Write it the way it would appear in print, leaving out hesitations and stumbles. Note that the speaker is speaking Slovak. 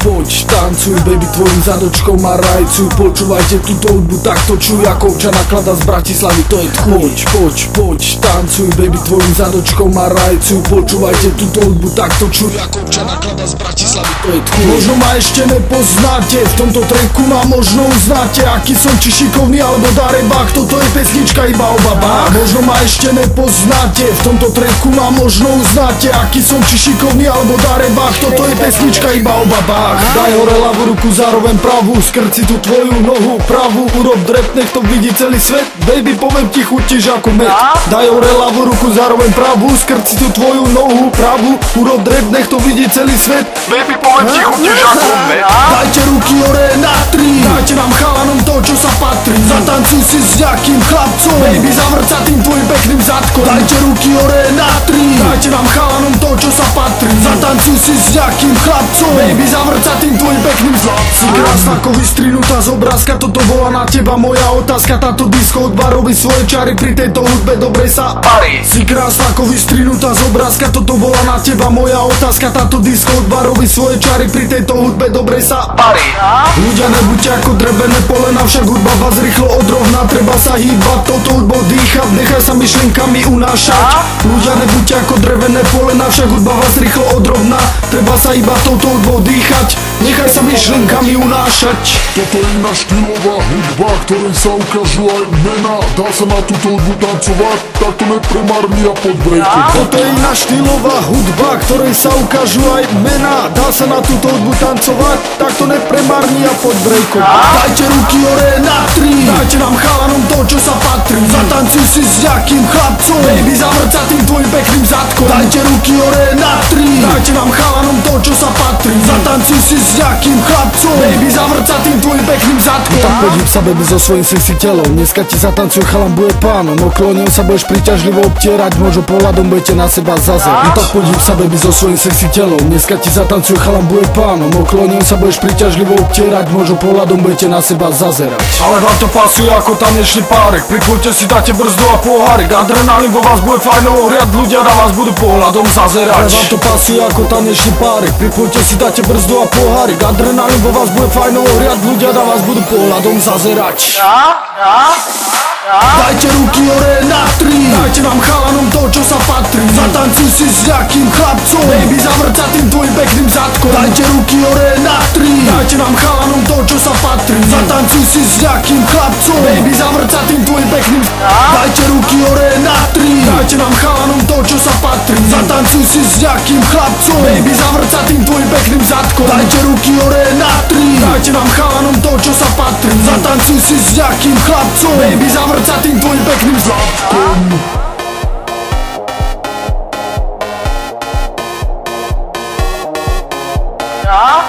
Poď, tancuj, baby, tvojim zadočkom a rajcuj. Počúvajte túto hudbu, takto čuj, ako občan naklada z Bratislavy, to je tchuj. Poď, tancuj, baby, tvojim zadočkom a rajcuj. Počúvajte túto hudbu, takto čuj, ako občan naklada z Bratislavy, to je tchuj. Možno ma ešte nepoznáte, v tomto tracku ma možno uznáte, aký som, či šikovný alebo darebák, toto je pesnička iba o babách. Možno ma ešte nepoznáte, v tomto tracku ma možno uznáte, aký som, či šikovný alebo darebák, toto je pesnička iba o babách. Daj hore ľavú ruku, zároveň pravú, skrci tú tvoju nohu pravú, urob drep, nech to vidí celý svet. Baby, poviem ti, chutíš ako med. Daj hore ľavú ruku, zároveň pravú, skrci tú tvoju nohu pravú, urob drep, nech to vidí celý svet. Baby, poviem ti, chutíš ako med. Dajte ruky hore na tri, dajte nám chalanom to, čo sa patrí. Zatancuj si s nejakým chlapcom, baby, zavrca tým tvojim pekným zadkom. Dajte ruky hore na tri, dajte nám chalanom to, čo sa patrí. Zatancuj si s nejakým chlapcom, baby, zavrca tým tvojim pekným zlom. Si krásna ako vystrinutá z obrázka, toto bola na teba moja otázka. Táto disco hudba robí svoje čary, pri tejto hudbe dobrej sa parí. Si krásna ako vystrinutá z obrázka, toto bola na teba moja otázka. Táto disco hudba robí svoje čary, pri tejto hudbe dobrej sa parí. Ľudia, nebuďte ako drevené polena, však hudba vás rýchlo odrovná. Treba sa hýbať, touto hudbou dýchať, nechaj sa myšlienkami unášať. Ľudia, nebuďte ako drevené polena, však hudba vás rýchlo odrovná. Treba sa iba touto hudbou dýchať, nechaj sa myšlienkami unášať. Toto je iná štýlová hudba, ktorej sa ukážu aj mená. Dá sa na túto hudbu tancovať, tak to nepremárni a pod brejku. Toto je iná štýlová hudba, ktorej sa ukážu aj mená. Dá sa na túto hudbu tancovať, tak to nepremárni a pod brejku. Dajte ruky hore na tri, dajte nám chalanom to, čo sa patrí. Zatancuj si s nejakým chlapcom, baby, zavrca tým tvojim pekným zadkom. Dajte ruky hore na tri, dajte nám chalanom to, čo sa patrí. Zatancuj si s nejakým chlapcom, baby, zavrca tým tvojim pekným zadkom. Tak podív sa, baby, so svojím sexy telom, dneska ti zatancuj, chalan bude pánom. Okolo sa budeš príťažlivo obtierať, možno pohľadom budete na seba zazerať. Tak podív sa, baby, so svojím sexy telom, dneska ti zatancuj, chalan bude pánom. Okolo sa budeš príťažlivo obtierať, možno pohľadom budete na seba zazerať. Ale vám to pasuje ako tanečný párek, pripojte si, dáte brzdu a pohárek. Adrenalín vo vás bude fajno ohriať, ľudia na vás budú pohľadom zazerať. Ale vám to pasuje ako tanečný párek, pripojte si, dáte brzdu a pohárek. Adrenalín vo vás bude fajno ohriať, ľudia na vás budú pohľadom zazerať. Dajte ruky hore na tri, dajte nám chalanom to, čo sa patrí. Zatancuj si s nejakým chlapcom, baby, zavrca tým tvojim pekným zadkom. Dajte ruky hore na tri, dajte nám chalanom to, čo sa patrí. Zatancuj si s nejakým chlapcom, baby, zavrca tým tvojim pekným. Dajte ruky hore na tri, dajte nám chalanom to, čo sa patrí. Zatancuj si s nejakým chlapcom, baby, zavrca tým tvojim pekným zadkom. Dajte ruky hore na tri, dajte nám chalanom to, čo sa patrí. Zatancuj si s nejakým chlapcom, baby, zavrca tým tvojim pekným zadkom. Ja?